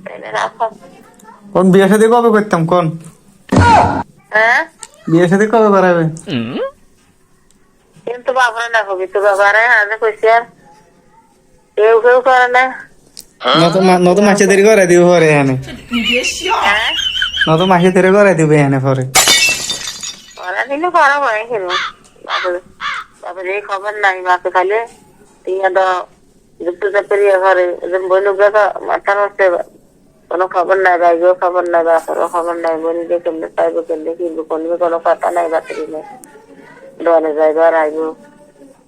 তাহলে রাখো। কোন বিয়ে শাদী কবে করতাম কোন? হ্যাঁ, বিয়ে শাদী কবে করাবে? কিন্তু বাবা না হবি তো বাবারে আগে কইছি আর কেউ কেউ করে না। নতুন মাসে দেরি করে দিব পরে এখানে, হ্যাঁ, নতুন মাসে দেরি করে দিবে এখানে পরে। ওরা দিলে করা হয় কেন? বাবার বাবার এই খবর নাই, মাকে খালি টিয়া দাও যুক্ত চাকরিয়া ঘরে এজন বইনুক দেখা মাথা নষ্ট, কোনো খবর নাই, বাইরেও খবর নাই, বাসারও খবর নাই, বনিকে কেমনে পাইবো কেমনে কিনবো কোনবে কোনো কথা নাই, বাচ্চারি নেই দোয়ানে যাইবো আর আইবো।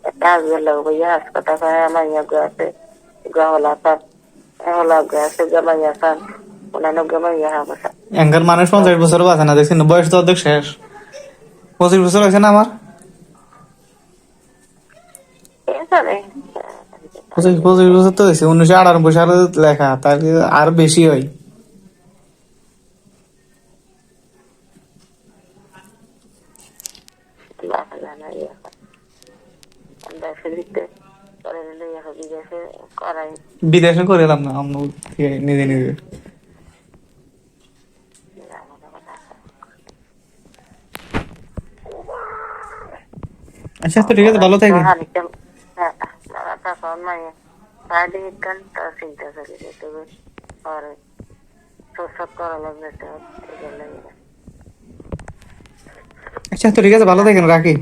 একটা হাসবেন লাগবো, ইয়ে হাস কথা কয় আমার ইয়া গো আছে গহলা সার হলা গো আছে গামাইয়া সার ওনানো গামাইয়া হাবসা। এঙ্গার মানুষ 50 বছর বাঁচে না, দেখছি না, বয়স তো অর্ধেক শেষ। 25 বছর হয়েছে না আমার, জানে 25 বছর তো হয়েছে। 1998 সালে লেখা, তার আর বেশি হয়। বাসা জানা ইয়ে দেশে দিতে করে নিলে ইয়ে বিদেশে করাই। বিদেশে করে এলাম না আমরা, নিজে নিজে। আচ্ছা তো ঠিক আছে, ভালো থাকেন। চিন্তা করি তবে পরে সব করা লাগবে। আচ্ছা তো ঠিক আছে, ভালো থাকেন, রাখি।